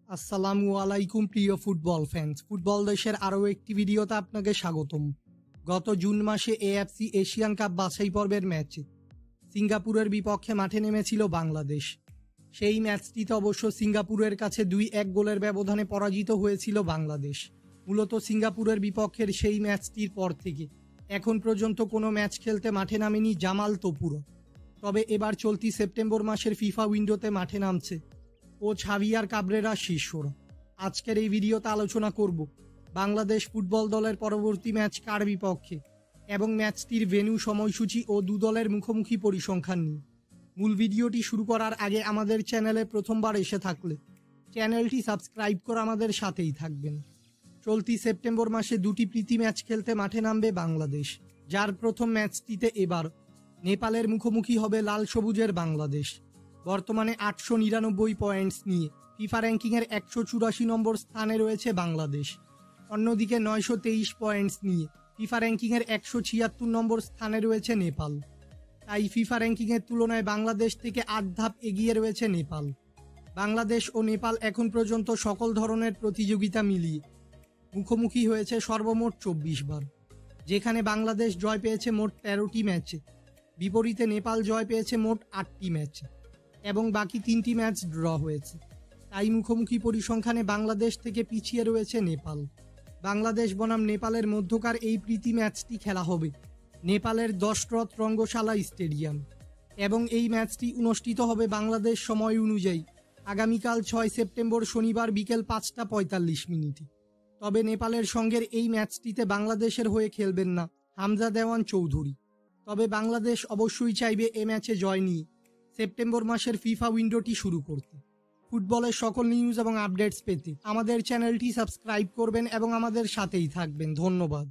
আসসালামু আলাইকুম প্রিয় ফুটবল ফ্যান্স। ফুটবল দেশের আরও একটি ভিডিওতে আপনাকে স্বাগতম। গত জুন মাসে এএফসি এশিয়ান কাপ বাছাই পর্বের ম্যাচে সিঙ্গাপুরের বিপক্ষে মাঠে নেমেছিল বাংলাদেশ। সেই ম্যাচটিতে অবশ্য সিঙ্গাপুরের কাছে 2-1 গোলের ব্যবধানে পরাজিত হয়েছিল বাংলাদেশ। মূলত সিঙ্গাপুরের বিপক্ষের সেই ম্যাচটির পর থেকে এখন পর্যন্ত কোনো ম্যাচ খেলতে মাঠে নামেনি জামাল তোপুরা। তবে এবার চলতি সেপ্টেম্বর মাসের ফিফা উইন্ডোতে মাঠে নামছে কোচ হাভিয়ার কাবরেরা শিষ্যরা। আজকের এই ভিডিওতে আলোচনা করব বাংলাদেশ ফুটবল দলের পরবর্তী ম্যাচ কার বিপক্ষে এবং ম্যাচটির ভেন্যু, সময়সূচি ও দু দলের মুখোমুখি পরিসংখ্যান নিয়ে। মূল ভিডিওটি শুরু করার আগে আমাদের চ্যানেলে প্রথমবার এসে থাকলে চ্যানেলটি সাবস্ক্রাইব করে আমাদের সাথেই থাকবেন। চলতি সেপ্টেম্বর মাসে দুটি প্রীতি ম্যাচ খেলতে মাঠে নামবে বাংলাদেশ, যার প্রথম ম্যাচটিতে এবার নেপালের মুখোমুখি হবে লাল সবুজের বাংলাদেশ। বর্তমানে 899 পয়েন্টস নিয়ে ফিফা র্যাঙ্কিংয়ের 184 নম্বর স্থানে রয়েছে বাংলাদেশ। অন্যদিকে 923 পয়েন্টস নিয়ে ফিফা র্যাঙ্কিংয়ের 176 নম্বর স্থানে রয়েছে নেপাল। তাই ফিফা র্যাঙ্কিংয়ের তুলনায় বাংলাদেশ থেকে 8 ধাপ এগিয়ে রয়েছে নেপাল। বাংলাদেশ ও নেপাল এখন পর্যন্ত সকল ধরনের প্রতিযোগিতা মিলিয়ে মুখোমুখি হয়েছে সর্বমোট 24 বার, যেখানে বাংলাদেশ জয় পেয়েছে মোট 13টি ম্যাচে, বিপরীতে নেপাল জয় পেয়েছে মোট 8টি ম্যাচে এবং বাকি 3টি ম্যাচ ড্র হয়েছে। তাই মুখোমুখি পরিসংখ্যানে বাংলাদেশ থেকে পিছিয়ে রয়েছে নেপাল। বাংলাদেশ বনাম নেপালের মধ্যকার এই প্রীতি ম্যাচটি খেলা হবে নেপালের দশরথ রঙ্গশালা স্টেডিয়াম এবং এই ম্যাচটি অনুষ্ঠিত হবে বাংলাদেশ সময় অনুযায়ী আগামীকাল 6 সেপ্টেম্বর শনিবার বিকেল 5:45। তবে নেপালের সঙ্গের এই ম্যাচটিতে বাংলাদেশের হয়ে খেলবেন না হামজা দেওয়ান চৌধুরী। তবে বাংলাদেশ অবশ্যই চাইবে এ ম্যাচে জয় নিয়ে সেপ্টেম্বর মাসের ফিফা উইন্ডোটি শুরু করতে। ফুটবলের সকল নিউজ এবং আপডেটস পেতে আমাদের চ্যানেলটি সাবস্ক্রাইব করবেন এবং আমাদের সাথেই থাকবেন। ধন্যবাদ।